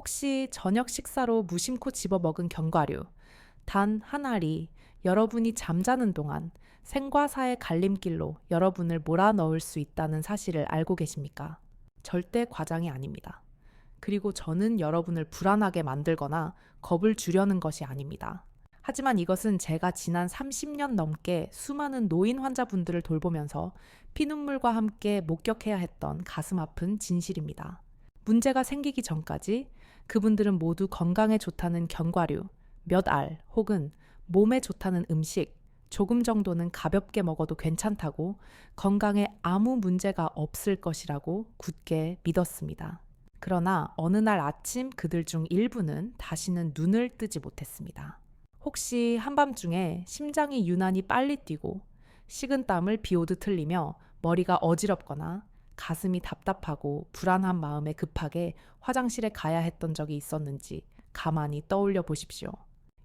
혹시 저녁 식사로 무심코 집어먹은 견과류, 단 한 알이 여러분이 잠자는 동안 생과 사의 갈림길로 여러분을 몰아넣을 수 있다는 사실을 알고 계십니까? 절대 과장이 아닙니다. 그리고 저는 여러분을 불안하게 만들거나 겁을 주려는 것이 아닙니다. 하지만 이것은 제가 지난 30년 넘게 수많은 노인 환자분들을 돌보면서 피눈물과 함께 목격해야 했던 가슴 아픈 진실입니다. 문제가 생기기 전까지 그분들은 모두 건강에 좋다는 견과류, 몇 알 혹은 몸에 좋다는 음식, 조금 정도는 가볍게 먹어도 괜찮다고 건강에 아무 문제가 없을 것이라고 굳게 믿었습니다. 그러나 어느 날 아침 그들 중 일부는 다시는 눈을 뜨지 못했습니다. 혹시 한밤중에 심장이 유난히 빨리 뛰고 식은땀을 비오듯 흘리며 머리가 어지럽거나 가슴이 답답하고 불안한 마음에 급하게 화장실에 가야 했던 적이 있었는지 가만히 떠올려 보십시오.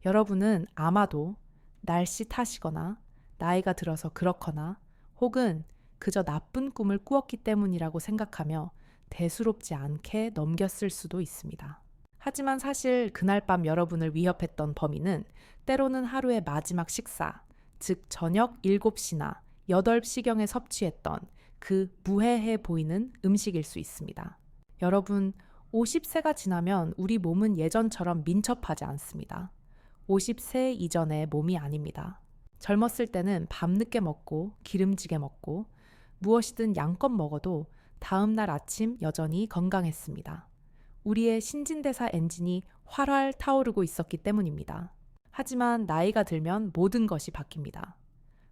여러분은 아마도 날씨 탓이거나 나이가 들어서 그렇거나 혹은 그저 나쁜 꿈을 꾸었기 때문이라고 생각하며 대수롭지 않게 넘겼을 수도 있습니다. 하지만 사실 그날 밤 여러분을 위협했던 범인은 때로는 하루의 마지막 식사, 즉 저녁 7시나 8시경에 섭취했던 그 무해해 보이는 음식일 수 있습니다. 여러분, 50세가 지나면 우리 몸은 예전처럼 민첩하지 않습니다. 50세 이전의 몸이 아닙니다. 젊었을 때는 밤늦게 먹고 기름지게 먹고 무엇이든 양껏 먹어도 다음 날 아침 여전히 건강했습니다. 우리의 신진대사 엔진이 활활 타오르고 있었기 때문입니다. 하지만 나이가 들면 모든 것이 바뀝니다.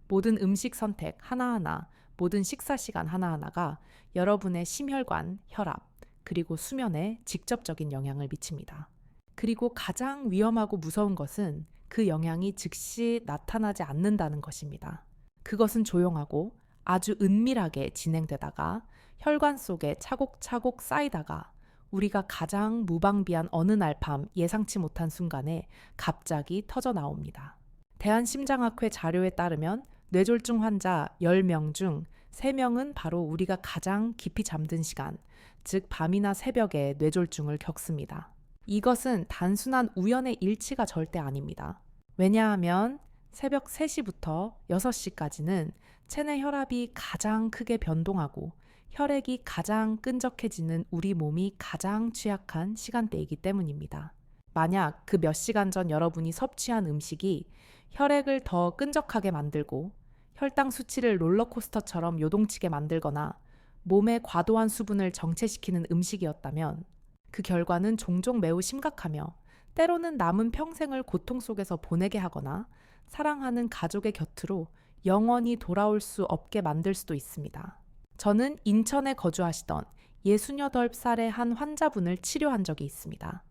모든 음식 선택 하나하나, 모든 식사 시간 하나하나가 여러분의 심혈관, 혈압, 그리고 수면에 직접적인 영향을 미칩니다. 그리고 가장 위험하고 무서운 것은 그 영향이 즉시 나타나지 않는다는 것입니다. 그것은 조용하고 아주 은밀하게 진행되다가 혈관 속에 차곡차곡 쌓이다가 우리가 가장 무방비한 어느 날 밤 예상치 못한 순간에 갑자기 터져 나옵니다. 대한심장학회 자료에 따르면 뇌졸중 환자 10명 중 3명은 바로 우리가 가장 깊이 잠든 시간, 즉 밤이나 새벽에 뇌졸중을 겪습니다. 이것은 단순한 우연의 일치가 절대 아닙니다. 왜냐하면 새벽 3시부터 6시까지는 체내 혈압이 가장 크게 변동하고 혈액이 가장 끈적해지는 우리 몸이 가장 취약한 시간대이기 때문입니다. 만약 그 몇 시간 전 여러분이 섭취한 음식이 혈액을 더 끈적하게 만들고 혈당 수치를 롤러코스터처럼 요동치게 만들거나 몸에 과도한 수분을 정체시키는 음식이었다면 그 결과는 종종 매우 심각하며 때로는 남은 평생을 고통 속에서 보내게 하거나 사랑하는 가족의 곁으로 영원히 돌아올 수 없게 만들 수도 있습니다. 저는 인천에 거주하시던 68살의 한 환자분을 치료한 적이 있습니다.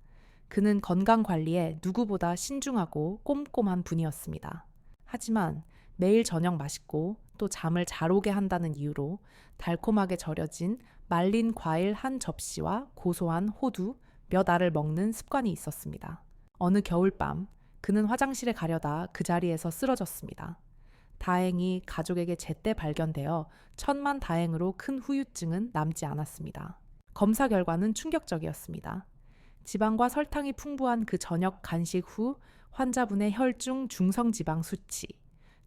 그는 건강관리에 누구보다 신중하고 꼼꼼한 분이었습니다. 하지만 매일 저녁 맛있고 또 잠을 잘 오게 한다는 이유로 달콤하게 절여진 말린 과일 한 접시와 고소한 호두, 몇 알을 먹는 습관이 있었습니다. 어느 겨울밤 그는 화장실에 가려다 그 자리에서 쓰러졌습니다. 다행히 가족에게 제때 발견되어 천만다행으로 큰 후유증은 남지 않았습니다. 검사 결과는 충격적이었습니다. 지방과 설탕이 풍부한 그 저녁 간식 후 환자분의 혈중 중성지방 수치,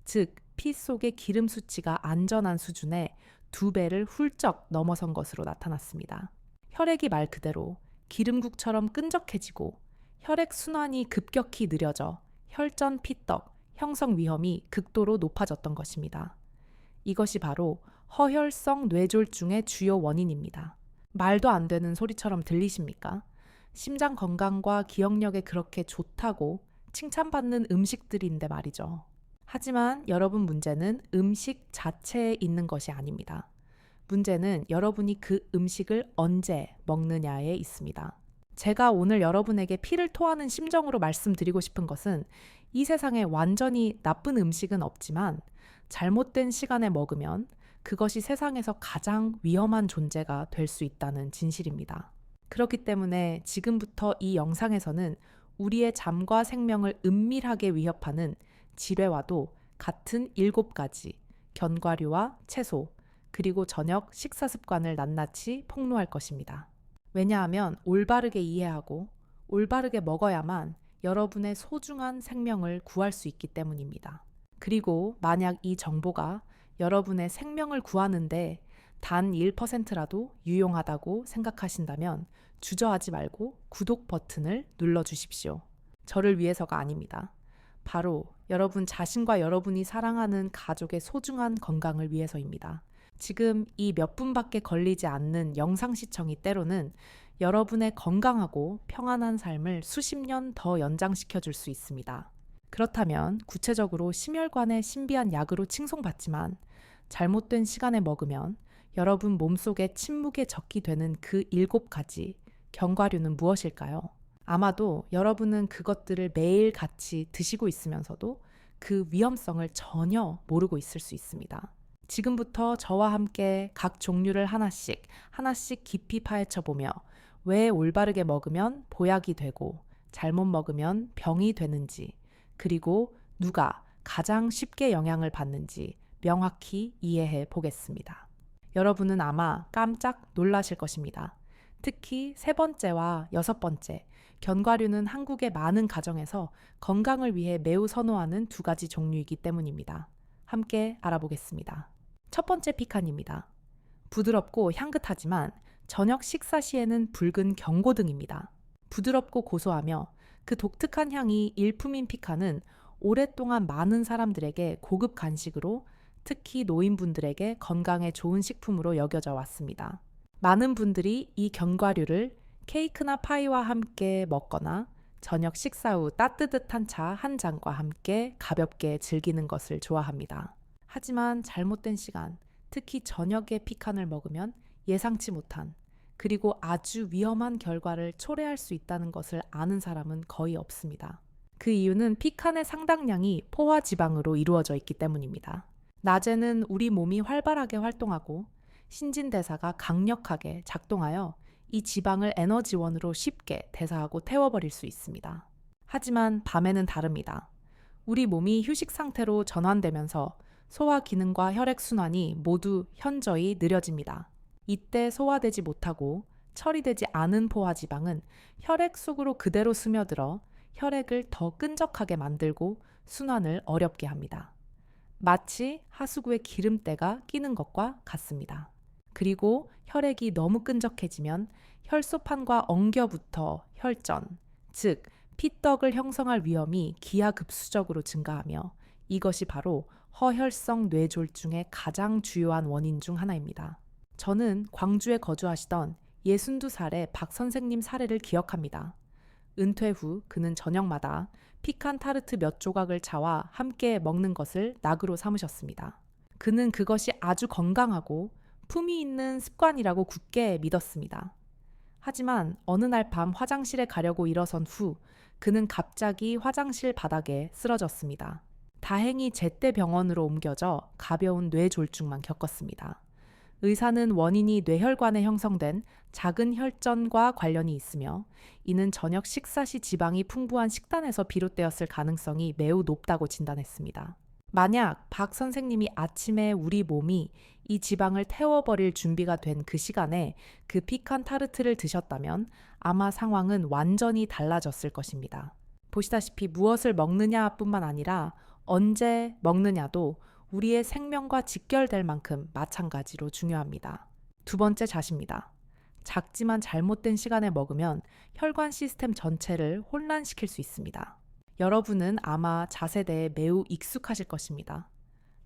즉 피 속의 기름 수치가 안전한 수준의 2배를 훌쩍 넘어선 것으로 나타났습니다. 혈액이 말 그대로 기름국처럼 끈적해지고 혈액 순환이 급격히 느려져 혈전 피떡 형성 위험이 극도로 높아졌던 것입니다. 이것이 바로 허혈성 뇌졸중의 주요 원인입니다. 말도 안 되는 소리처럼 들리십니까? 심장 건강과 기억력에 그렇게 좋다고 칭찬받는 음식들인데 말이죠. 하지만 여러분 문제는 음식 자체에 있는 것이 아닙니다. 문제는 여러분이 그 음식을 언제 먹느냐에 있습니다. 제가 오늘 여러분에게 피를 토하는 심정으로 말씀드리고 싶은 것은 이 세상에 완전히 나쁜 음식은 없지만 잘못된 시간에 먹으면 그것이 세상에서 가장 위험한 존재가 될 수 있다는 진실입니다. 그렇기 때문에 지금부터 이 영상에서는 우리의 잠과 생명을 은밀하게 위협하는 지뢰와도 같은 7가지 견과류와 채소, 그리고 저녁 식사 습관을 낱낱이 폭로할 것입니다. 왜냐하면 올바르게 이해하고 올바르게 먹어야만 여러분의 소중한 생명을 구할 수 있기 때문입니다. 그리고 만약 이 정보가 여러분의 생명을 구하는데 단 1%라도 유용하다고 생각하신다면 주저하지 말고 구독 버튼을 눌러주십시오. 저를 위해서가 아닙니다. 바로 여러분 자신과 여러분이 사랑하는 가족의 소중한 건강을 위해서입니다. 지금 이 몇 분밖에 걸리지 않는 영상 시청이 때로는 여러분의 건강하고 평안한 삶을 수십 년 더 연장시켜 줄 수 있습니다. 그렇다면 구체적으로 심혈관의 신비한 약으로 칭송받지만 잘못된 시간에 먹으면 여러분 몸속에 침묵에 적게 되는 그 7가지 견과류는 무엇일까요? 아마도 여러분은 그것들을 매일 같이 드시고 있으면서도 그 위험성을 전혀 모르고 있을 수 있습니다. 지금부터 저와 함께 각 종류를 하나씩 깊이 파헤쳐 보며 왜 올바르게 먹으면 보약이 되고 잘못 먹으면 병이 되는지, 그리고 누가 가장 쉽게 영향을 받는지 명확히 이해해 보겠습니다. 여러분은 아마 깜짝 놀라실 것입니다. 특히 3번째와 6번째, 견과류는 한국의 많은 가정에서 건강을 위해 매우 선호하는 2가지 종류이기 때문입니다. 함께 알아보겠습니다. 첫 번째 피칸입니다. 부드럽고 향긋하지만 저녁 식사 시에는 붉은 경고등입니다. 부드럽고 고소하며 그 독특한 향이 일품인 피칸은 오랫동안 많은 사람들에게 고급 간식으로, 특히 노인분들에게 건강에 좋은 식품으로 여겨져 왔습니다. 많은 분들이 이 견과류를 케이크나 파이와 함께 먹거나 저녁 식사 후 따뜻한 차 한 잔과 함께 가볍게 즐기는 것을 좋아합니다. 하지만 잘못된 시간, 특히 저녁에 피칸을 먹으면 예상치 못한, 그리고 아주 위험한 결과를 초래할 수 있다는 것을 아는 사람은 거의 없습니다. 그 이유는 피칸의 상당량이 포화 지방으로 이루어져 있기 때문입니다. 낮에는 우리 몸이 활발하게 활동하고 신진대사가 강력하게 작동하여 이 지방을 에너지원으로 쉽게 대사하고 태워버릴 수 있습니다. 하지만 밤에는 다릅니다. 우리 몸이 휴식 상태로 전환되면서 소화 기능과 혈액순환이 모두 현저히 느려집니다. 이때 소화되지 못하고 처리되지 않은 포화지방은 혈액 속으로 그대로 스며들어 혈액을 더 끈적하게 만들고 순환을 어렵게 합니다. 마치 하수구에 기름때가 끼는 것과 같습니다. 그리고 혈액이 너무 끈적해지면 혈소판과 엉겨붙어 혈전, 즉 피떡을 형성할 위험이 기하급수적으로 증가하며 이것이 바로 허혈성 뇌졸중의 가장 주요한 원인 중 하나입니다. 저는 광주에 거주하시던 62살의 박 선생님 사례를 기억합니다. 은퇴 후 그는 저녁마다 피칸 타르트 몇 조각을 차와 함께 먹는 것을 낙으로 삼으셨습니다. 그는 그것이 아주 건강하고 품위 있는 습관이라고 굳게 믿었습니다. 하지만 어느 날 밤 화장실에 가려고 일어선 후 그는 갑자기 화장실 바닥에 쓰러졌습니다. 다행히 제때 병원으로 옮겨져 가벼운 뇌졸중만 겪었습니다. 의사는 원인이 뇌혈관에 형성된 작은 혈전과 관련이 있으며 이는 저녁 식사 시 지방이 풍부한 식단에서 비롯되었을 가능성이 매우 높다고 진단했습니다. 만약 박 선생님이 아침에 우리 몸이 이 지방을 태워버릴 준비가 된 그 시간에 그 피칸 타르트를 드셨다면 아마 상황은 완전히 달라졌을 것입니다. 보시다시피 무엇을 먹느냐뿐만 아니라 언제 먹느냐도 우리의 생명과 직결될 만큼 마찬가지로 중요합니다. 2번째 자십니다. 작지만 잘못된 시간에 먹으면 혈관 시스템 전체를 혼란시킬 수 있습니다. 여러분은 아마 잣에 매우 익숙하실 것입니다.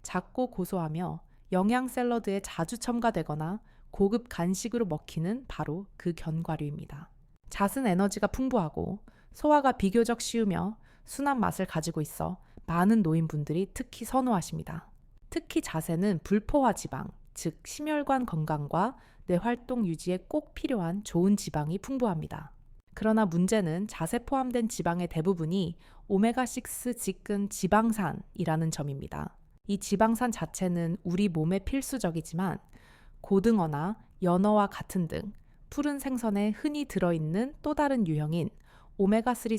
작고 고소하며 영양 샐러드에 자주 첨가되거나 고급 간식으로 먹히는 바로 그 견과류입니다. 잣은 에너지가 풍부하고 소화가 비교적 쉬우며 순한 맛을 가지고 있어 많은 노인분들이 특히 선호하십니다. 특히 잣에는 불포화 지방, 즉 심혈관 건강과 뇌활동 유지에 꼭 필요한 좋은 지방이 풍부합니다. 그러나 문제는 잣에 포함된 지방의 대부분이 오메가6 직근 지방산이라는 점입니다. 이 지방산 자체는 우리 몸에 필수적이지만 고등어나 연어와 같은 등 푸른 생선에 흔히 들어있는 또 다른 유형인 오메가3,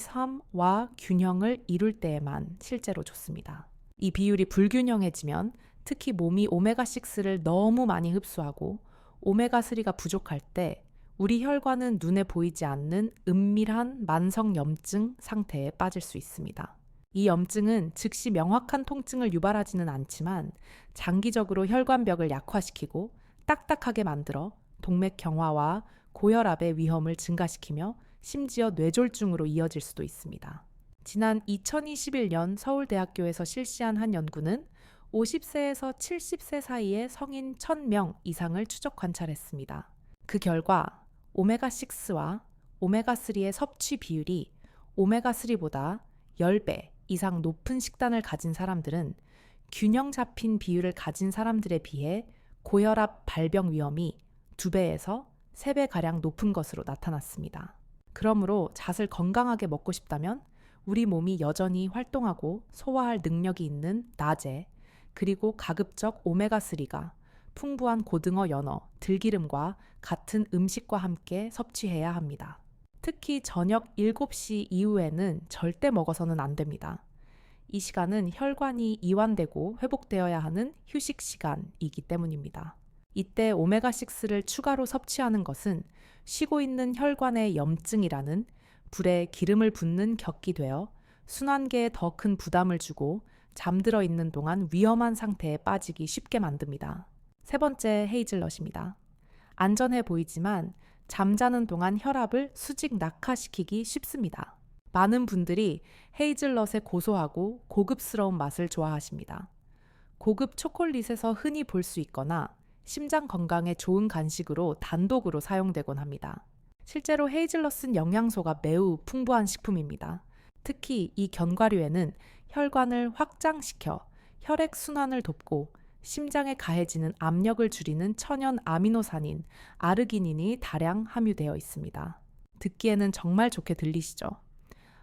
3와 균형을 이룰 때에만 실제로 좋습니다. 이 비율이 불균형해지면 특히 몸이 오메가6를 너무 많이 흡수하고 오메가3가 부족할 때 우리 혈관은 눈에 보이지 않는 은밀한 만성염증 상태에 빠질 수 있습니다. 이 염증은 즉시 명확한 통증을 유발하지는 않지만 장기적으로 혈관벽을 약화시키고 딱딱하게 만들어 동맥경화와 고혈압의 위험을 증가시키며 심지어 뇌졸중으로 이어질 수도 있습니다. 지난 2021년 서울대학교에서 실시한 한 연구는 50세에서 70세 사이의 성인 1000명 이상을 추적 관찰했습니다. 그 결과 오메가6와 오메가3의 섭취 비율이 오메가3보다 10배 이상 높은 식단을 가진 사람들은 균형 잡힌 비율을 가진 사람들에 비해 고혈압 발병 위험이 2배에서 3배가량 높은 것으로 나타났습니다. 그러므로 잣을 건강하게 먹고 싶다면 우리 몸이 여전히 활동하고 소화할 능력이 있는 나제, 그리고 가급적 오메가3가 풍부한 고등어 연어, 들기름과 같은 음식과 함께 섭취해야 합니다. 특히 저녁 7시 이후에는 절대 먹어서는 안 됩니다. 이 시간은 혈관이 이완되고 회복되어야 하는 휴식 시간이기 때문입니다. 이때 오메가6를 추가로 섭취하는 것은 쉬고 있는 혈관의 염증이라는 불에 기름을 붓는 격이 되어 순환계에 더 큰 부담을 주고 잠들어 있는 동안 위험한 상태에 빠지기 쉽게 만듭니다. 세 번째 헤이즐넛입니다. 안전해 보이지만 잠자는 동안 혈압을 수직 낙하시키기 쉽습니다. 많은 분들이 헤이즐넛의 고소하고 고급스러운 맛을 좋아하십니다. 고급 초콜릿에서 흔히 볼 수 있거나 심장 건강에 좋은 간식으로 단독으로 사용되곤 합니다. 실제로 헤이즐넛은 영양소가 매우 풍부한 식품입니다. 특히 이 견과류에는 혈관을 확장시켜 혈액 순환을 돕고 심장에 가해지는 압력을 줄이는 천연 아미노산인 아르기닌이 다량 함유되어 있습니다. 듣기에는 정말 좋게 들리시죠?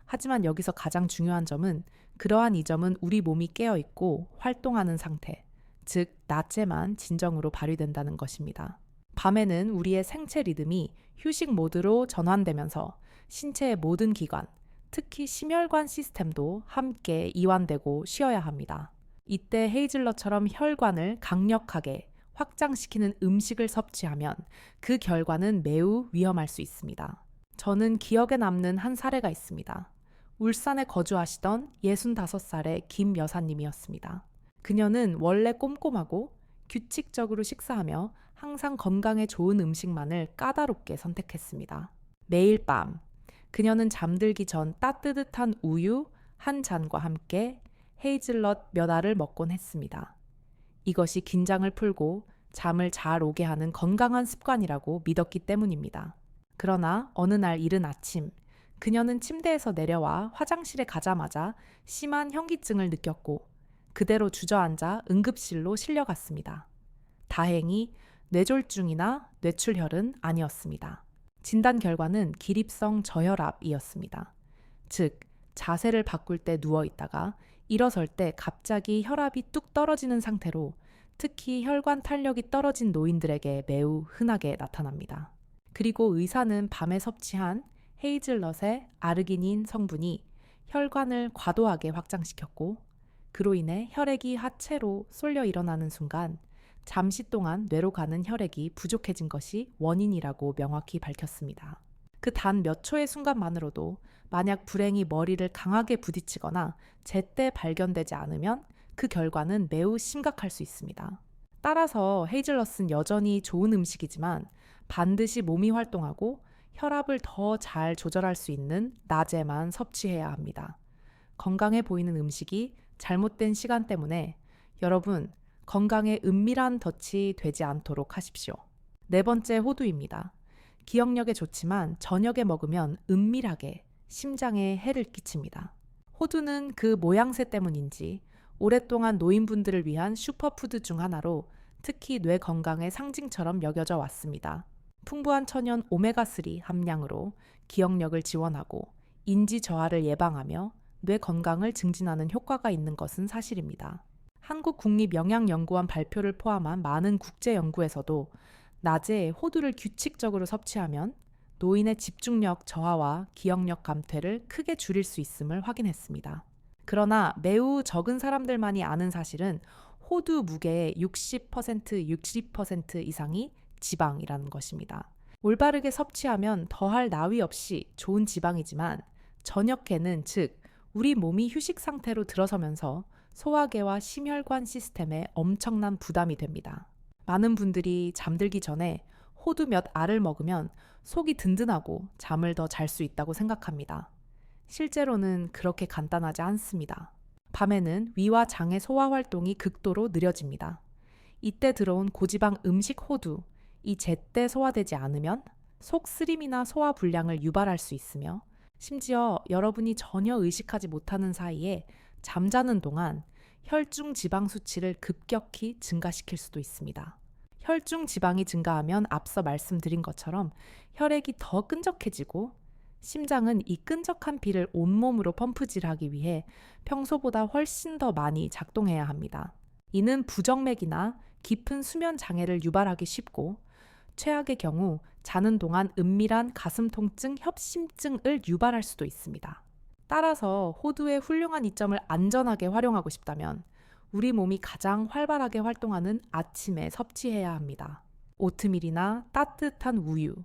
하지만 여기서 가장 중요한 점은 그러한 이 점은 우리 몸이 깨어있고 활동하는 상태, 즉 낮에만 진정으로 발휘된다는 것입니다. 밤에는 우리의 생체 리듬이 휴식 모드로 전환되면서 신체의 모든 기관, 특히 심혈관 시스템도 함께 이완되고 쉬어야 합니다. 이때 헤이즐넛처럼 혈관을 강력하게 확장시키는 음식을 섭취하면 그 결과는 매우 위험할 수 있습니다. 저는 기억에 남는 한 사례가 있습니다. 울산에 거주하시던 65살의 김 여사님이었습니다. 그녀는 원래 꼼꼼하고 규칙적으로 식사하며 항상 건강에 좋은 음식만을 까다롭게 선택했습니다. 매일 밤 그녀는 잠들기 전 따뜻한 우유 한 잔과 함께 헤이즐넛 몇 알을 먹곤 했습니다. 이것이 긴장을 풀고 잠을 잘 오게 하는 건강한 습관이라고 믿었기 때문입니다. 그러나 어느 날 이른 아침, 그녀는 침대에서 내려와 화장실에 가자마자 심한 현기증을 느꼈고 그대로 주저앉아 응급실로 실려갔습니다. 다행히 뇌졸중이나 뇌출혈은 아니었습니다. 진단 결과는 기립성 저혈압이었습니다. 즉, 자세를 바꿀 때 누워 있다가 일어설 때 갑자기 혈압이 뚝 떨어지는 상태로 특히 혈관 탄력이 떨어진 노인들에게 매우 흔하게 나타납니다. 그리고 의사는 밤에 섭취한 헤이즐넛의 아르기닌 성분이 혈관을 과도하게 확장시켰고 그로 인해 혈액이 하체로 쏠려 일어나는 순간 잠시 동안 뇌로 가는 혈액이 부족해진 것이 원인이라고 명확히 밝혔습니다. 그 단 몇 초의 순간만으로도 만약 불행히 머리를 강하게 부딪히거나 제때 발견되지 않으면 그 결과는 매우 심각할 수 있습니다. 따라서 헤이즐넛은 여전히 좋은 음식이지만 반드시 몸이 활동하고 혈압을 더 잘 조절할 수 있는 낮에만 섭취해야 합니다. 건강해 보이는 음식이 잘못된 시간 때문에 여러분 건강에 은밀한 덫이 되지 않도록 하십시오. 네 번째 호두입니다. 기억력에 좋지만 저녁에 먹으면 은밀하게 심장에 해를 끼칩니다. 호두는 그 모양새 때문인지 오랫동안 노인분들을 위한 슈퍼푸드 중 하나로 특히 뇌 건강의 상징처럼 여겨져 왔습니다. 풍부한 천연 오메가3 함량으로 기억력을 지원하고 인지 저하를 예방하며 뇌 건강을 증진하는 효과가 있는 것은 사실입니다. 한국국립영양연구원 발표를 포함한 많은 국제 연구에서도 낮에 호두를 규칙적으로 섭취하면 노인의 집중력 저하와 기억력 감퇴를 크게 줄일 수 있음을 확인했습니다. 그러나 매우 적은 사람들만이 아는 사실은 호두 무게의 60% 이상이 지방이라는 것입니다. 올바르게 섭취하면 더할 나위 없이 좋은 지방이지만 저녁에는, 즉 우리 몸이 휴식 상태로 들어서면서 소화계와 심혈관 시스템에 엄청난 부담이 됩니다. 많은 분들이 잠들기 전에 호두 몇 알을 먹으면 속이 든든하고 잠을 더 잘 수 있다고 생각합니다. 실제로는 그렇게 간단하지 않습니다. 밤에는 위와 장의 소화 활동이 극도로 느려집니다. 이때 들어온 고지방 음식 호두, 이 제때 소화되지 않으면 속 쓰림이나 소화 불량을 유발할 수 있으며, 심지어 여러분이 전혀 의식하지 못하는 사이에 잠자는 동안 혈중 지방 수치를 급격히 증가시킬 수도 있습니다. 혈중 지방이 증가하면 앞서 말씀드린 것처럼 혈액이 더 끈적해지고, 심장은 이 끈적한 피를 온몸으로 펌프질하기 위해 평소보다 훨씬 더 많이 작동해야 합니다. 이는 부정맥이나 깊은 수면 장애를 유발하기 쉽고, 최악의 경우 자는 동안 은밀한 가슴 통증, 협심증을 유발할 수도 있습니다. 따라서 호두의 훌륭한 이점을 안전하게 활용하고 싶다면 우리 몸이 가장 활발하게 활동하는 아침에 섭취해야 합니다. 오트밀이나 따뜻한 우유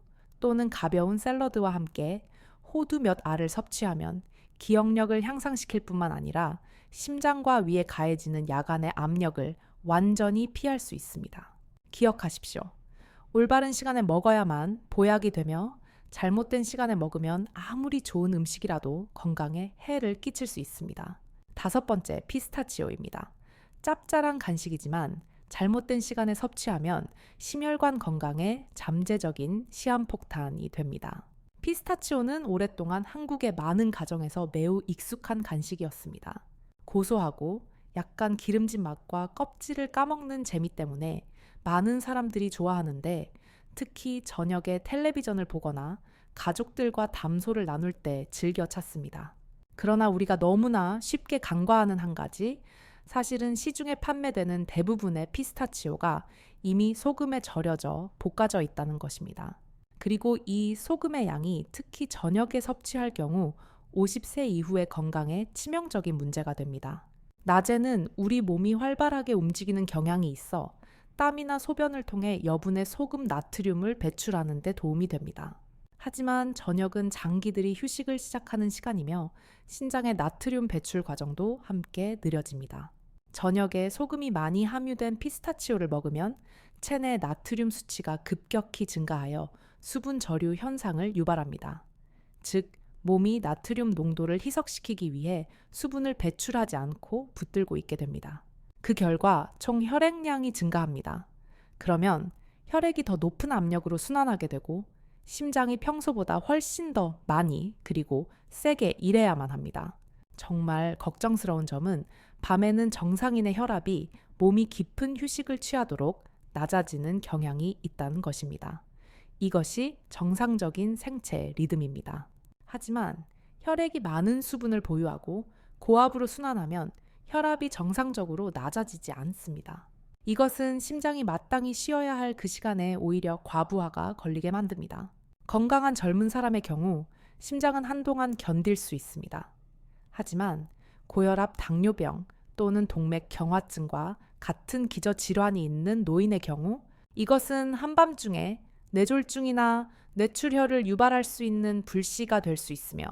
또는 가벼운 샐러드와 함께 호두 몇 알을 섭취하면 기억력을 향상시킬 뿐만 아니라 심장과 위에 가해지는 야간의 압력을 완전히 피할 수 있습니다. 기억하십시오. 올바른 시간에 먹어야만 보약이 되며, 잘못된 시간에 먹으면 아무리 좋은 음식이라도 건강에 해를 끼칠 수 있습니다. 5번째, 피스타치오입니다. 짭짤한 간식이지만 잘못된 시간에 섭취하면 심혈관 건강에 잠재적인 시한폭탄이 됩니다. 피스타치오는 오랫동안 한국의 많은 가정에서 매우 익숙한 간식이었습니다. 고소하고 약간 기름진 맛과 껍질을 까먹는 재미 때문에 많은 사람들이 좋아하는데, 특히 저녁에 텔레비전을 보거나 가족들과 담소를 나눌 때 즐겨 찾습니다. 그러나 우리가 너무나 쉽게 간과하는 한 가지, 사실은 시중에 판매되는 대부분의 피스타치오가 이미 소금에 절여져 볶아져 있다는 것입니다. 그리고 이 소금의 양이 특히 저녁에 섭취할 경우 50세 이후의 건강에 치명적인 문제가 됩니다. 낮에는 우리 몸이 활발하게 움직이는 경향이 있어 땀이나 소변을 통해 여분의 소금 나트륨을 배출하는 데 도움이 됩니다. 하지만 저녁은 장기들이 휴식을 시작하는 시간이며 신장의 나트륨 배출 과정도 함께 느려집니다. 저녁에 소금이 많이 함유된 피스타치오를 먹으면 체내 나트륨 수치가 급격히 증가하여 수분 저류 현상을 유발합니다. 즉, 몸이 나트륨 농도를 희석시키기 위해 수분을 배출하지 않고 붙들고 있게 됩니다. 그 결과 총 혈액량이 증가합니다. 그러면 혈액이 더 높은 압력으로 순환하게 되고 심장이 평소보다 훨씬 더 많이 그리고 세게 일해야만 합니다. 정말 걱정스러운 점은 밤에는 정상인의 혈압이 몸이 깊은 휴식을 취하도록 낮아지는 경향이 있다는 것입니다. 이것이 정상적인 생체 리듬입니다. 하지만 혈액이 많은 수분을 보유하고 고압으로 순환하면 혈압이 정상적으로 낮아지지 않습니다. 이것은 심장이 마땅히 쉬어야 할 그 시간에 오히려 과부하가 걸리게 만듭니다. 건강한 젊은 사람의 경우 심장은 한동안 견딜 수 있습니다. 하지만 고혈압, 당뇨병 또는 동맥 경화증과 같은 기저질환이 있는 노인의 경우 이것은 한밤중에 뇌졸중이나 뇌출혈을 유발할 수 있는 불씨가 될 수 있으며,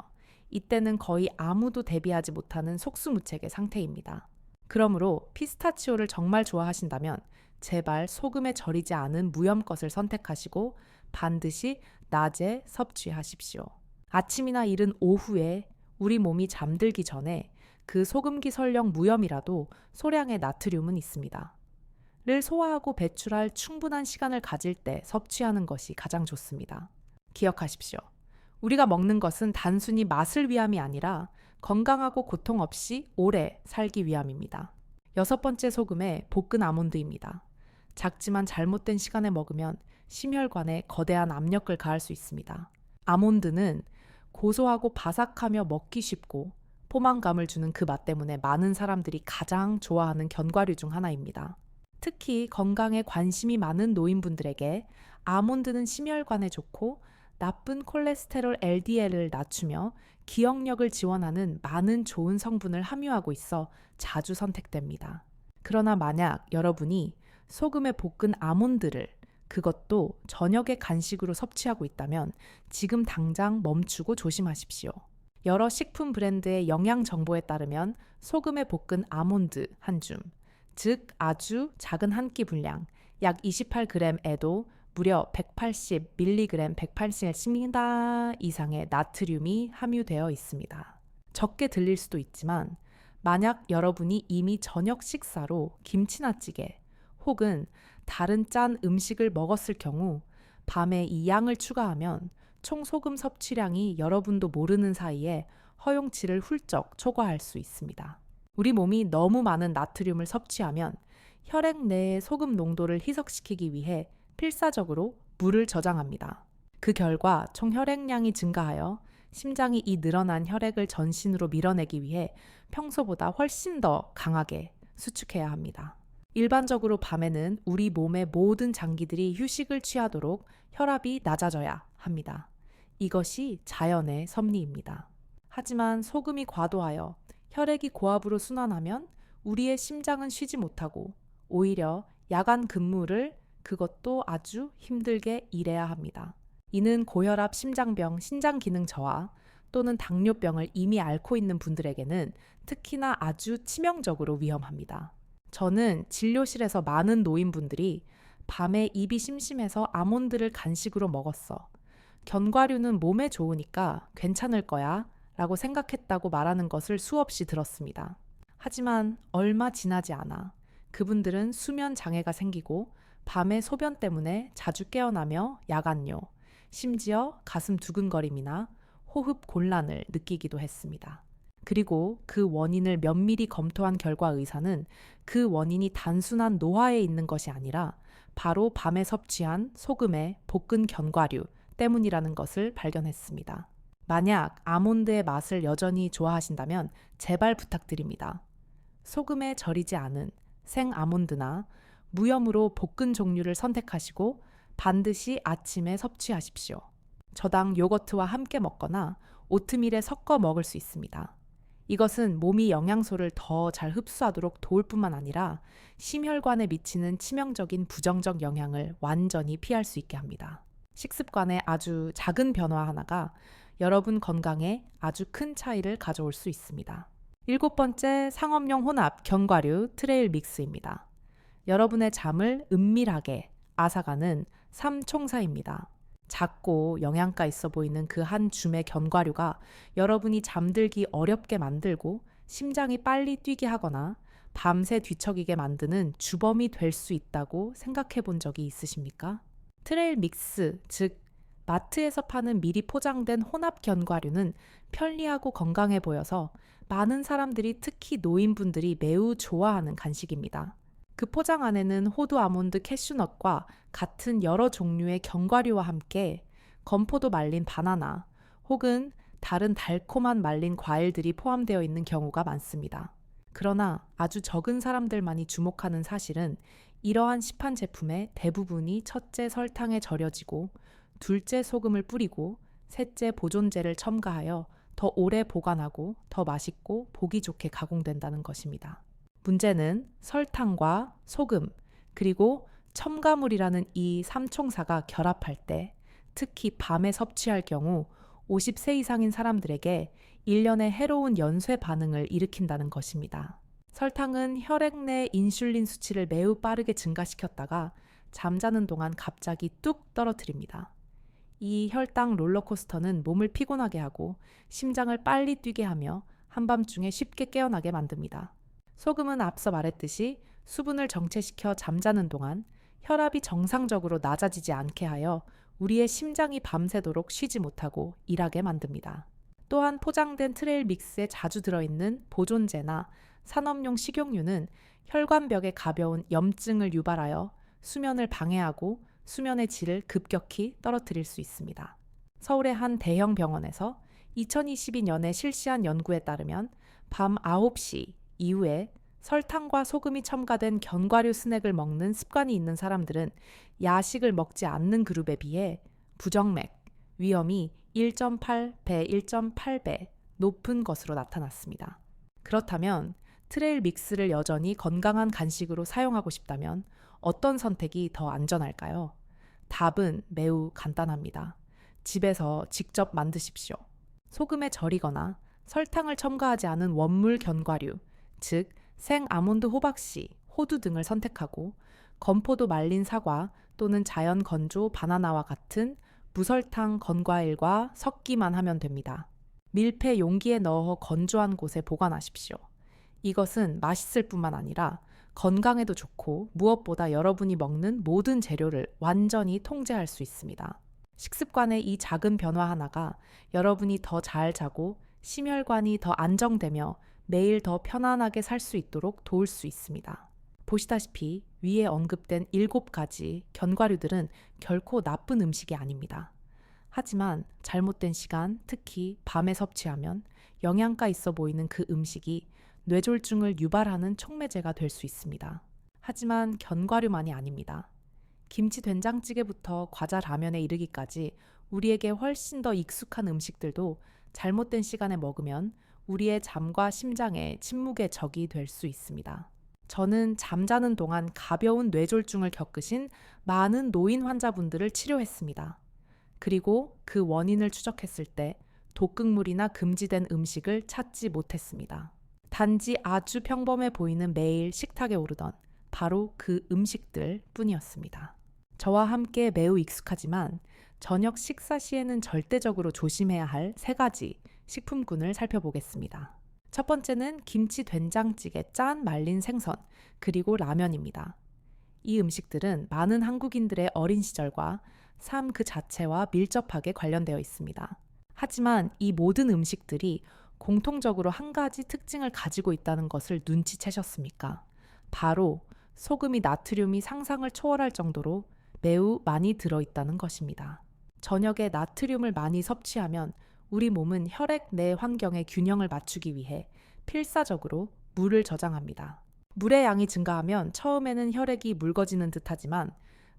이때는 거의 아무도 대비하지 못하는 속수무책의 상태입니다. 그러므로 피스타치오를 정말 좋아하신다면 제발 소금에 절이지 않은 무염 것을 선택하시고 반드시 낮에 섭취하십시오. 아침이나 이른 오후에 우리 몸이 잠들기 전에 그 소금기 설령 무염이라도 소량의 나트륨은 있습니다. 를 소화하고 배출할 충분한 시간을 가질 때 섭취하는 것이 가장 좋습니다. 기억하십시오. 우리가 먹는 것은 단순히 맛을 위함이 아니라 건강하고 고통 없이 오래 살기 위함입니다. 6번째 소금에 볶은 아몬드입니다. 작지만 잘못된 시간에 먹으면 심혈관에 거대한 압력을 가할 수 있습니다. 아몬드는 고소하고 바삭하며 먹기 쉽고 포만감을 주는 그 맛 때문에 많은 사람들이 가장 좋아하는 견과류 중 하나입니다. 특히 건강에 관심이 많은 노인분들에게 아몬드는 심혈관에 좋고 나쁜 콜레스테롤 LDL을 낮추며 기억력을 지원하는 많은 좋은 성분을 함유하고 있어 자주 선택됩니다. 그러나 만약 여러분이 소금에 볶은 아몬드를 그것도 저녁에 간식으로 섭취하고 있다면 지금 당장 멈추고 조심하십시오. 여러 식품 브랜드의 영양 정보에 따르면 소금에 볶은 아몬드 한 줌, 즉 아주 작은 한 끼 분량, 약 28g에도 무려 180mg, 180ml 이상의 나트륨이 함유되어 있습니다. 적게 들릴 수도 있지만 만약 여러분이 이미 저녁 식사로 김치나 찌개 혹은 다른 짠 음식을 먹었을 경우 밤에 이 양을 추가하면 총 소금 섭취량이 여러분도 모르는 사이에 허용치를 훌쩍 초과할 수 있습니다. 우리 몸이 너무 많은 나트륨을 섭취하면 혈액 내의 소금 농도를 희석시키기 위해 필사적으로 물을 저장합니다. 그 결과 총 혈액량이 증가하여 심장이 이 늘어난 혈액을 전신으로 밀어내기 위해 평소보다 훨씬 더 강하게 수축해야 합니다. 일반적으로 밤에는 우리 몸의 모든 장기들이 휴식을 취하도록 혈압이 낮아져야 합니다. 이것이 자연의 섭리입니다. 하지만 소금이 과도하여 혈액이 고압으로 순환하면 우리의 심장은 쉬지 못하고 오히려 야간 근무를 그것도 아주 힘들게 일해야 합니다. 이는 고혈압, 심장병, 신장 기능 저하 또는 당뇨병을 이미 앓고 있는 분들에게는 특히나 아주 치명적으로 위험합니다. 저는 진료실에서 많은 노인분들이 밤에 입이 심심해서 아몬드를 간식으로 먹었어. 견과류는 몸에 좋으니까 괜찮을 거야 라고 생각했다고 말하는 것을 수없이 들었습니다. 하지만 얼마 지나지 않아 그분들은 수면 장애가 생기고 밤에 소변 때문에 자주 깨어나며 야간뇨, 심지어 가슴 두근거림이나 호흡 곤란을 느끼기도 했습니다. 그리고 그 원인을 면밀히 검토한 결과 의사는 그 원인이 단순한 노화에 있는 것이 아니라 바로 밤에 섭취한 소금의 볶은 견과류 때문이라는 것을 발견했습니다. 만약 아몬드의 맛을 여전히 좋아하신다면 제발 부탁드립니다. 소금에 절이지 않은 생 아몬드나 무염으로 볶은 종류를 선택하시고 반드시 아침에 섭취하십시오. 저당 요거트와 함께 먹거나 오트밀에 섞어 먹을 수 있습니다. 이것은 몸이 영양소를 더 잘 흡수하도록 도울 뿐만 아니라 심혈관에 미치는 치명적인 부정적 영향을 완전히 피할 수 있게 합니다. 식습관의 아주 작은 변화 하나가 여러분 건강에 아주 큰 차이를 가져올 수 있습니다. 7번째, 상업용 혼합 견과류 트레일 믹스입니다. 여러분의 잠을 은밀하게 앗아가는 삼총사입니다. 작고 영양가 있어 보이는 그 한 줌의 견과류가 여러분이 잠들기 어렵게 만들고 심장이 빨리 뛰게 하거나 밤새 뒤척이게 만드는 주범이 될 수 있다고 생각해 본 적이 있으십니까? 트레일 믹스, 즉 마트에서 파는 미리 포장된 혼합 견과류는 편리하고 건강해 보여서 많은 사람들이 특히 노인분들이 매우 좋아하는 간식입니다. 그 포장 안에는 호두 아몬드 캐슈넛과 같은 여러 종류의 견과류와 함께 건포도 말린 바나나 혹은 다른 달콤한 말린 과일들이 포함되어 있는 경우가 많습니다. 그러나 아주 적은 사람들만이 주목하는 사실은 이러한 시판 제품의 대부분이 첫째 설탕에 절여지고 둘째 소금을 뿌리고 셋째 보존제를 첨가하여 더 오래 보관하고 더 맛있고 보기 좋게 가공된다는 것입니다. 문제는 설탕과 소금 그리고 첨가물이라는 이 삼총사가 결합할 때 특히 밤에 섭취할 경우 50세 이상인 사람들에게 1년의 해로운 연쇄 반응을 일으킨다는 것입니다. 설탕은 혈액 내 인슐린 수치를 매우 빠르게 증가시켰다가 잠자는 동안 갑자기 뚝 떨어뜨립니다. 이 혈당 롤러코스터는 몸을 피곤하게 하고 심장을 빨리 뛰게 하며 한밤중에 쉽게 깨어나게 만듭니다. 소금은 앞서 말했듯이 수분을 정체시켜 잠자는 동안 혈압이 정상적으로 낮아지지 않게 하여 우리의 심장이 밤새도록 쉬지 못하고 일하게 만듭니다. 또한 포장된 트레일 믹스에 자주 들어있는 보존제나 산업용 식용유는 혈관벽에 가벼운 염증을 유발하여 수면을 방해하고 수면의 질을 급격히 떨어뜨릴 수 있습니다. 서울의 한 대형 병원에서 2022년에 실시한 연구에 따르면 밤 9시 이후에 설탕과 소금이 첨가된 견과류 스낵을 먹는 습관이 있는 사람들은 야식을 먹지 않는 그룹에 비해 부정맥, 위험이 1.8배, 1.8배 높은 것으로 나타났습니다. 그렇다면 트레일 믹스를 여전히 건강한 간식으로 사용하고 싶다면 어떤 선택이 더 안전할까요? 답은 매우 간단합니다. 집에서 직접 만드십시오. 소금에 절이거나 설탕을 첨가하지 않은 원물 견과류, 즉 생 아몬드 호박씨, 호두 등을 선택하고 건포도 말린 사과 또는 자연 건조 바나나와 같은 무설탕 건과일과 섞기만 하면 됩니다. 밀폐 용기에 넣어 건조한 곳에 보관하십시오. 이것은 맛있을 뿐만 아니라 건강에도 좋고 무엇보다 여러분이 먹는 모든 재료를 완전히 통제할 수 있습니다. 식습관의 이 작은 변화 하나가 여러분이 더 잘 자고 심혈관이 더 안정되며 매일 더 편안하게 살 수 있도록 도울 수 있습니다. 보시다시피 위에 언급된 7가지 견과류들은 결코 나쁜 음식이 아닙니다. 하지만 잘못된 시간, 특히 밤에 섭취하면 영양가 있어 보이는 그 음식이 뇌졸중을 유발하는 촉매제가 될 수 있습니다. 하지만 견과류만이 아닙니다. 김치 된장찌개부터 과자 라면에 이르기까지 우리에게 훨씬 더 익숙한 음식들도 잘못된 시간에 먹으면 우리의 잠과 심장에 침묵의 적이 될 수 있습니다. 저는 잠자는 동안 가벼운 뇌졸중을 겪으신 많은 노인 환자분들을 치료했습니다. 그리고 그 원인을 추적했을 때 독극물이나 금지된 음식을 찾지 못했습니다. 단지 아주 평범해 보이는 매일 식탁에 오르던 바로 그 음식들 뿐이었습니다. 저와 함께 매우 익숙하지만 저녁 식사 시에는 절대적으로 조심해야 할 3가지 식품군을 살펴보겠습니다. 첫 번째는 김치 된장찌개 짠 말린 생선, 그리고 라면입니다. 이 음식들은 많은 한국인들의 어린 시절과 삶 그 자체와 밀접하게 관련되어 있습니다. 하지만 이 모든 음식들이 공통적으로 한 가지 특징을 가지고 있다는 것을 눈치채셨습니까? 바로 소금이 나트륨이 상상을 초월할 정도로 매우 많이 들어있다는 것입니다. 저녁에 나트륨을 많이 섭취하면 우리 몸은 혈액 내 환경의 균형을 맞추기 위해 필사적으로 물을 저장합니다. 물의 양이 증가하면 처음에는 혈액이 묽어지는 듯하지만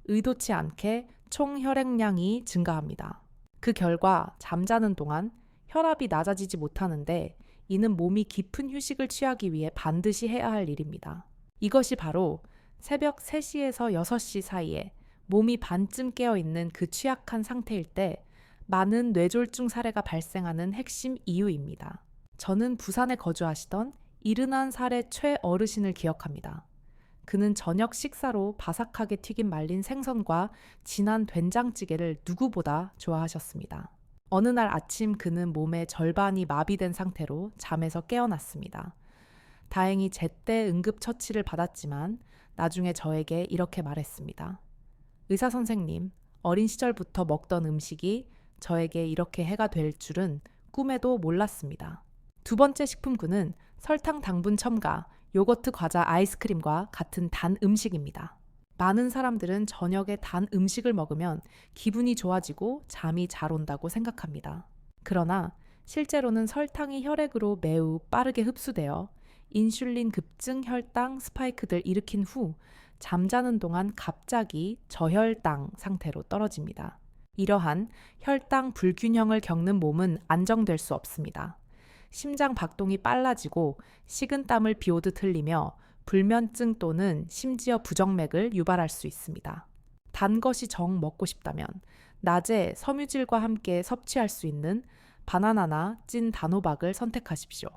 의도치 않게 총 혈액량이 증가합니다. 그 결과 잠자는 동안 혈압이 낮아지지 못하는데 이는 몸이 깊은 휴식을 취하기 위해 반드시 해야 할 일입니다. 이것이 바로 새벽 3시에서 6시 사이에 몸이 반쯤 깨어있는 그 취약한 상태일 때 많은 뇌졸중 사례가 발생하는 핵심 이유입니다. 저는 부산에 거주하시던 71살의 최어르신을 기억합니다. 그는 저녁 식사로 바삭하게 튀긴 말린 생선과 진한 된장찌개를 누구보다 좋아하셨습니다. 어느 날 아침 그는 몸의 절반이 마비된 상태로 잠에서 깨어났습니다. 다행히 제때 응급처치를 받았지만 나중에 저에게 이렇게 말했습니다. 의사 선생님, 어린 시절부터 먹던 음식이 저에게 이렇게 해가 될 줄은 꿈에도 몰랐습니다. 두 번째 식품군은 설탕, 당분 첨가, 요거트, 과자, 아이스크림과 같은 단 음식입니다. 많은 사람들은 저녁에 단 음식을 먹으면 기분이 좋아지고 잠이 잘 온다고 생각합니다. 그러나 실제로는 설탕이 혈액으로 매우 빠르게 흡수되어 인슐린 급증 혈당 스파이크를 일으킨 후 잠자는 동안 갑자기 저혈당 상태로 떨어집니다. 이러한 혈당 불균형을 겪는 몸은 안정될 수 없습니다. 심장 박동이 빨라지고 식은땀을 비오듯 흘리며 불면증 또는 심지어 부정맥을 유발할 수 있습니다. 단 것이 정 먹고 싶다면 낮에 섬유질과 함께 섭취할 수 있는 바나나나 찐 단호박을 선택하십시오.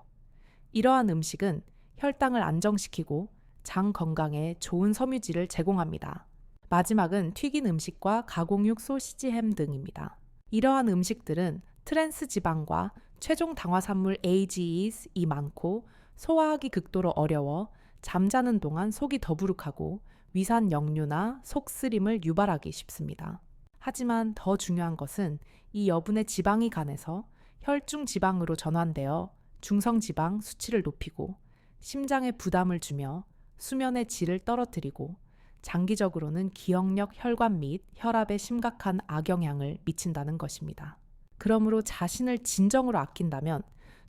이러한 음식은 혈당을 안정시키고 장 건강에 좋은 섬유질을 제공합니다. 마지막은 튀긴 음식과 가공육 소시지 햄 등입니다. 이러한 음식들은 트랜스 지방과 최종 당화산물 AGE이 많고 소화하기 극도로 어려워 잠자는 동안 속이 더부룩하고 위산 역류나 속쓰림을 유발하기 쉽습니다. 하지만 더 중요한 것은 이 여분의 지방이 간에서 혈중 지방으로 전환되어 중성지방 수치를 높이고 심장에 부담을 주며 수면의 질을 떨어뜨리고 장기적으로는 기억력, 혈관 및 혈압에 심각한 악영향을 미친다는 것입니다. 그러므로 자신을 진정으로 아낀다면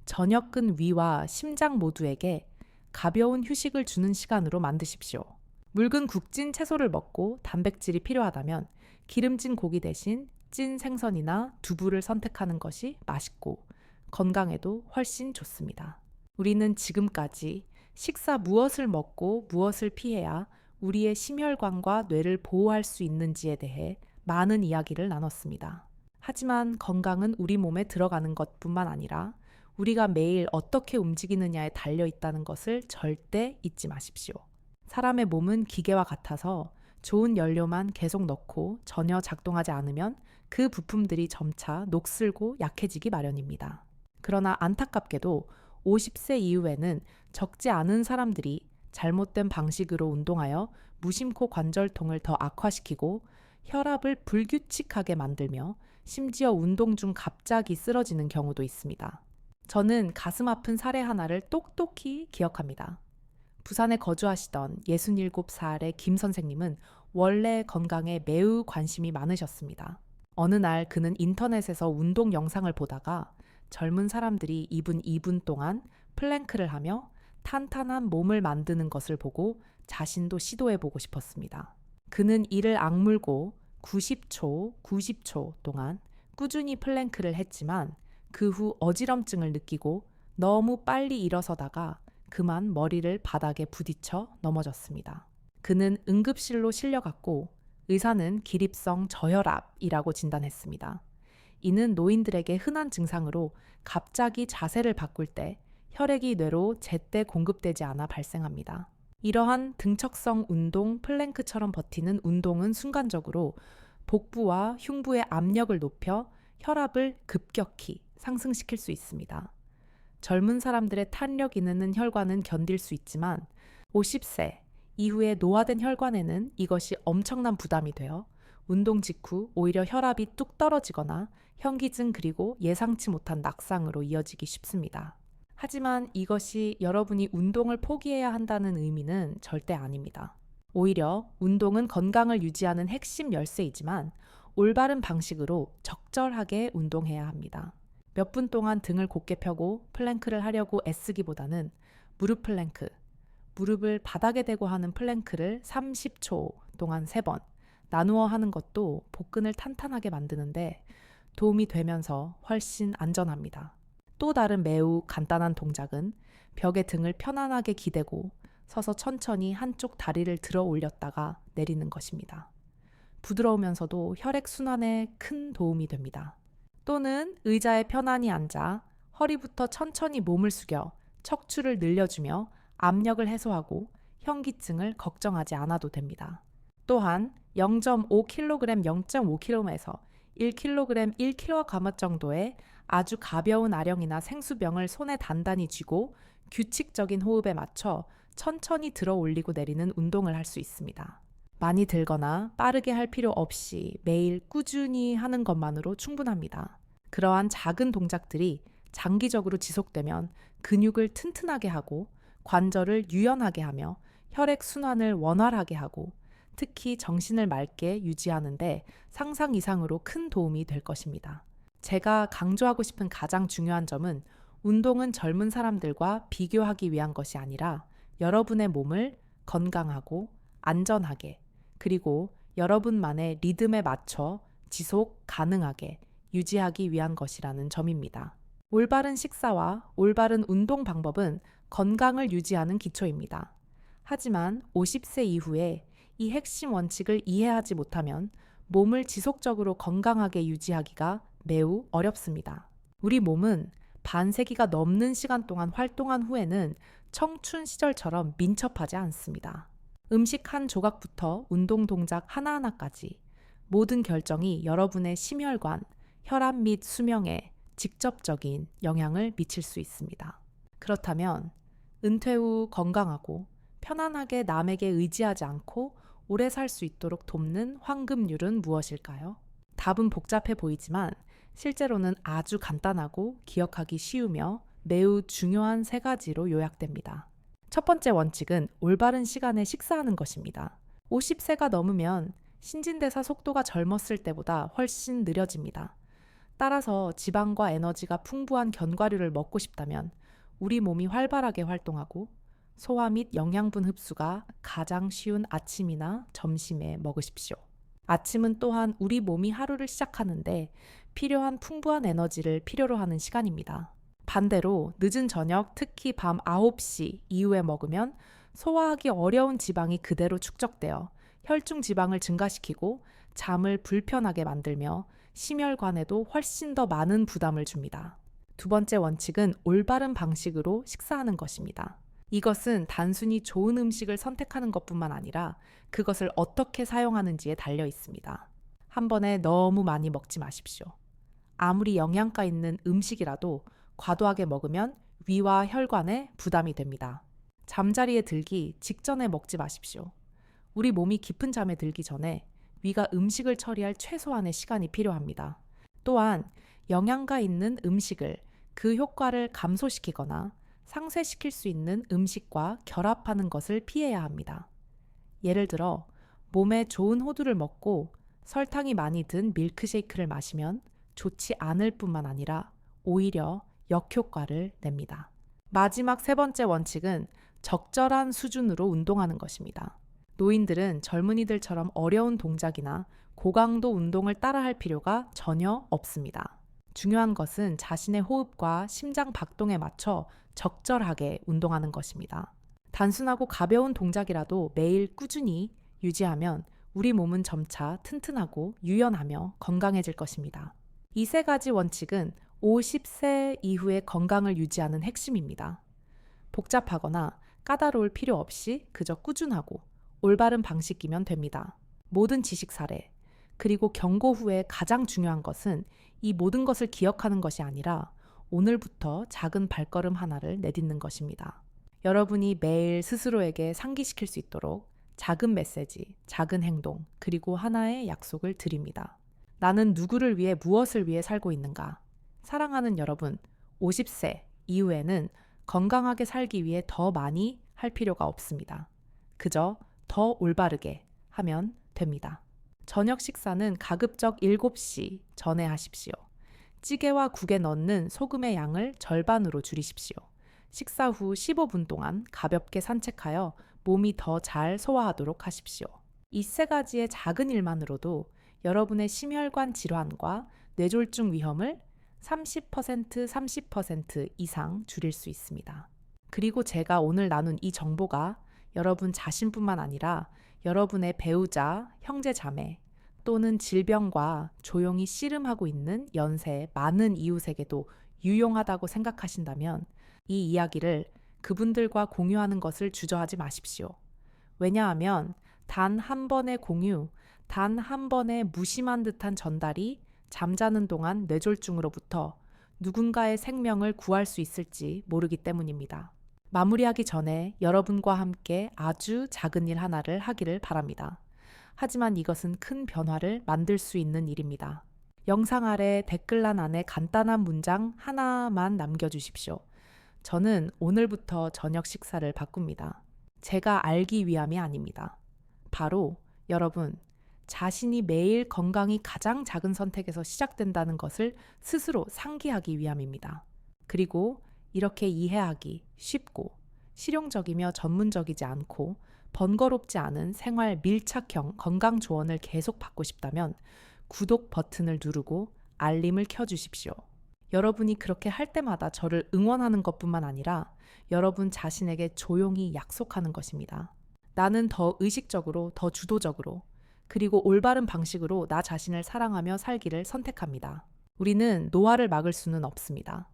저녁근 위와 심장 모두에게 가벼운 휴식을 주는 시간으로 만드십시오. 묽은 국진 채소를 먹고 단백질이 필요하다면 기름진 고기 대신 찐 생선이나 두부를 선택하는 것이 맛있고 건강에도 훨씬 좋습니다. 우리는 지금까지 식사 무엇을 먹고 무엇을 피해야 우리의 심혈관과 뇌를 보호할 수 있는지에 대해 많은 이야기를 나눴습니다. 하지만 건강은 우리 몸에 들어가는 것뿐만 아니라 우리가 매일 어떻게 움직이느냐에 달려 있다는 것을 절대 잊지 마십시오. 사람의 몸은 기계와 같아서 좋은 연료만 계속 넣고 전혀 작동하지 않으면 그 부품들이 점차 녹슬고 약해지기 마련입니다. 그러나 안타깝게도 50세 이후에는 적지 않은 사람들이 잘못된 방식으로 운동하여 무심코 관절통을 더 악화시키고 혈압을 불규칙하게 만들며 심지어 운동 중 갑자기 쓰러지는 경우도 있습니다. 저는 가슴 아픈 사례 하나를 똑똑히 기억합니다. 부산에 거주하시던 67살의 김 선생님은 원래 건강에 매우 관심이 많으셨습니다. 어느 날 그는 인터넷에서 운동 영상을 보다가 젊은 사람들이 2분 동안 플랭크를 하며 탄탄한 몸을 만드는 것을 보고 자신도 시도해보고 싶었습니다. 그는 이를 악물고 90초 동안 꾸준히 플랭크를 했지만 그 후 어지럼증을 느끼고 너무 빨리 일어서다가 그만 머리를 바닥에 부딪혀 넘어졌습니다. 그는 응급실로 실려갔고 의사는 기립성 저혈압이라고 진단했습니다. 이는 노인들에게 흔한 증상으로 갑자기 자세를 바꿀 때 혈액이 뇌로 제때 공급되지 않아 발생합니다. 이러한 등척성 운동 플랭크처럼 버티는 운동은 순간적으로 복부와 흉부의 압력을 높여 혈압을 급격히 상승시킬 수 있습니다. 젊은 사람들의 탄력 있는 혈관은 견딜 수 있지만 50세 이후에 노화된 혈관에는 이것이 엄청난 부담이 되어 운동 직후 오히려 혈압이 뚝 떨어지거나 현기증 그리고 예상치 못한 낙상으로 이어지기 쉽습니다. 하지만 이것이 여러분이 운동을 포기해야 한다는 의미는 절대 아닙니다. 오히려 운동은 건강을 유지하는 핵심 열쇠이지만 올바른 방식으로 적절하게 운동해야 합니다. 몇 분 동안 등을 곧게 펴고 플랭크를 하려고 애쓰기보다는 무릎 플랭크, 무릎을 바닥에 대고 하는 플랭크를 30초 동안 3번 나누어 하는 것도 복근을 탄탄하게 만드는데 도움이 되면서 훨씬 안전합니다. 또 다른 매우 간단한 동작은 벽에 등을 편안하게 기대고 서서 천천히 한쪽 다리를 들어 올렸다가 내리는 것입니다. 부드러우면서도 혈액순환에 큰 도움이 됩니다. 또는 의자에 편안히 앉아 허리부터 천천히 몸을 숙여 척추를 늘려주며 압력을 해소하고 현기증을 걱정하지 않아도 됩니다. 또한 0.5kg, 0.5kg에서 1kg, 1kg 정도의 아주 가벼운 아령이나 생수병을 손에 단단히 쥐고 규칙적인 호흡에 맞춰 천천히 들어 올리고 내리는 운동을 할 수 있습니다. 많이 들거나 빠르게 할 필요 없이 매일 꾸준히 하는 것만으로 충분합니다. 그러한 작은 동작들이 장기적으로 지속되면 근육을 튼튼하게 하고 관절을 유연하게 하며 혈액 순환을 원활하게 하고 특히 정신을 맑게 유지하는데 상상 이상으로 큰 도움이 될 것입니다. 제가 강조하고 싶은 가장 중요한 점은 운동은 젊은 사람들과 비교하기 위한 것이 아니라 여러분의 몸을 건강하고 안전하게 그리고 여러분만의 리듬에 맞춰 지속 가능하게 유지하기 위한 것이라는 점입니다. 올바른 식사와 올바른 운동 방법은 건강을 유지하는 기초입니다. 하지만 50세 이후에 이 핵심 원칙을 이해하지 못하면 몸을 지속적으로 건강하게 유지하기가 매우 어렵습니다. 우리 몸은 반세기가 넘는 시간 동안 활동한 후에는 청춘 시절처럼 민첩하지 않습니다. 음식 한 조각부터 운동 동작 하나하나까지 모든 결정이 여러분의 심혈관, 혈압 및 수명에 직접적인 영향을 미칠 수 있습니다. 그렇다면 은퇴 후 건강하고 편안하게 남에게 의지하지 않고 오래 살 수 있도록 돕는 황금률은 무엇일까요? 답은 복잡해 보이지만 실제로는 아주 간단하고 기억하기 쉬우며 매우 중요한 3가지로 요약됩니다. 첫 번째 원칙은 올바른 시간에 식사하는 것입니다. 50세가 넘으면 신진대사 속도가 젊었을 때보다 훨씬 느려집니다. 따라서 지방과 에너지가 풍부한 견과류를 먹고 싶다면 우리 몸이 활발하게 활동하고 소화 및 영양분 흡수가 가장 쉬운 아침이나 점심에 먹으십시오. 아침은 또한 우리 몸이 하루를 시작하는데 필요한 풍부한 에너지를 필요로 하는 시간입니다. 반대로 늦은 저녁, 특히 밤 9시 이후에 먹으면 소화하기 어려운 지방이 그대로 축적되어 혈중 지방을 증가시키고 잠을 불편하게 만들며 심혈관에도 훨씬 더 많은 부담을 줍니다. 두 번째 원칙은 올바른 방식으로 식사하는 것입니다. 이것은 단순히 좋은 음식을 선택하는 것뿐만 아니라 그것을 어떻게 사용하는지에 달려 있습니다. 한 번에 너무 많이 먹지 마십시오. 아무리 영양가 있는 음식이라도 과도하게 먹으면 위와 혈관에 부담이 됩니다. 잠자리에 들기 직전에 먹지 마십시오. 우리 몸이 깊은 잠에 들기 전에 위가 음식을 처리할 최소한의 시간이 필요합니다. 또한 영양가 있는 음식을 그 효과를 감소시키거나 상쇄시킬 수 있는 음식과 결합하는 것을 피해야 합니다. 예를 들어 몸에 좋은 호두를 먹고 설탕이 많이 든 밀크쉐이크를 마시면 좋지 않을 뿐만 아니라 오히려 역효과를 냅니다. 마지막 세 번째 원칙은 적절한 수준으로 운동하는 것입니다. 노인들은 젊은이들처럼 어려운 동작이나 고강도 운동을 따라할 필요가 전혀 없습니다. 중요한 것은 자신의 호흡과 심장 박동에 맞춰 적절하게 운동하는 것입니다. 단순하고 가벼운 동작이라도 매일 꾸준히 유지하면 우리 몸은 점차 튼튼하고 유연하며 건강해질 것입니다. 이 세 가지 원칙은 50세 이후의 건강을 유지하는 핵심입니다. 복잡하거나 까다로울 필요 없이 그저 꾸준하고 올바른 방식이면 됩니다. 모든 지식 사례, 그리고 경고 후에 가장 중요한 것은 이 모든 것을 기억하는 것이 아니라 오늘부터 작은 발걸음 하나를 내딛는 것입니다. 여러분이 매일 스스로에게 상기시킬 수 있도록 작은 메시지, 작은 행동, 그리고 하나의 약속을 드립니다. 나는 누구를 위해 무엇을 위해 살고 있는가? 사랑하는 여러분, 50세 이후에는 건강하게 살기 위해 더 많이 할 필요가 없습니다. 그저 더 올바르게 하면 됩니다. 저녁 식사는 가급적 7시 전에 하십시오. 찌개와 국에 넣는 소금의 양을 절반으로 줄이십시오. 식사 후 15분 동안 가볍게 산책하여 몸이 더 잘 소화하도록 하십시오. 이 세 가지의 작은 일만으로도 여러분의 심혈관 질환과 뇌졸중 위험을 30% 이상 줄일 수 있습니다. 그리고 제가 오늘 나눈 이 정보가 여러분 자신뿐만 아니라 여러분의 배우자, 형제 자매 또는 질병과 조용히 씨름하고 있는 연세의 많은 이웃에게도 유용하다고 생각하신다면 이 이야기를 그분들과 공유하는 것을 주저하지 마십시오. 왜냐하면 단 한 번의 공유, 단 한 번의 무심한 듯한 전달이 잠자는 동안 뇌졸중으로부터 누군가의 생명을 구할 수 있을지 모르기 때문입니다. 마무리하기 전에 여러분과 함께 아주 작은 일 하나를 하기를 바랍니다. 하지만 이것은 큰 변화를 만들 수 있는 일입니다. 영상 아래 댓글란 안에 간단한 문장 하나만 남겨주십시오. 저는 오늘부터 저녁 식사를 바꿉니다. 제가 알기 위함이 아닙니다. 바로 여러분, 자신이 매일 건강이 가장 작은 선택에서 시작된다는 것을 스스로 상기하기 위함입니다. 그리고 이렇게 이해하기 쉽고 실용적이며 전문적이지 않고 번거롭지 않은 생활 밀착형 건강 조언을 계속 받고 싶다면 구독 버튼을 누르고 알림을 켜주십시오. 여러분이 그렇게 할 때마다 저를 응원하는 것뿐만 아니라 여러분 자신에게 조용히 약속하는 것입니다. 나는 더 의식적으로, 더 주도적으로, 그리고 올바른 방식으로 나 자신을 사랑하며 살기를 선택합니다. 우리는 노화를 막을 수는 없습니다.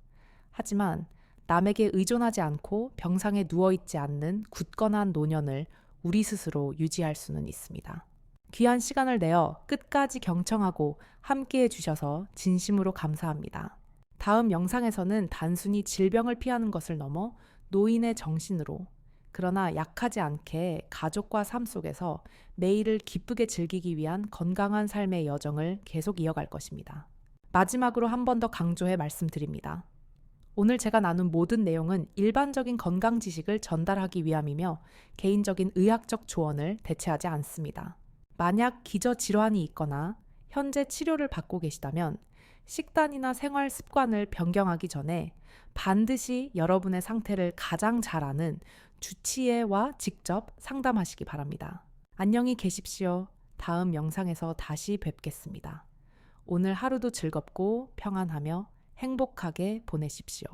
하지만 남에게 의존하지 않고 병상에 누워있지 않는 굳건한 노년을 우리 스스로 유지할 수는 있습니다. 귀한 시간을 내어 끝까지 경청하고 함께해 주셔서 진심으로 감사합니다. 다음 영상에서는 단순히 질병을 피하는 것을 넘어 노인의 정신으로, 그러나 약하지 않게 가족과 삶 속에서 매일을 기쁘게 즐기기 위한 건강한 삶의 여정을 계속 이어갈 것입니다. 마지막으로 한 번 더 강조해 말씀드립니다. 오늘 제가 나눈 모든 내용은 일반적인 건강 지식을 전달하기 위함이며 개인적인 의학적 조언을 대체하지 않습니다. 만약 기저질환이 있거나 현재 치료를 받고 계시다면 식단이나 생활 습관을 변경하기 전에 반드시 여러분의 상태를 가장 잘 아는 주치의와 직접 상담하시기 바랍니다. 안녕히 계십시오. 다음 영상에서 다시 뵙겠습니다. 오늘 하루도 즐겁고 평안하며 행복하게 보내십시오.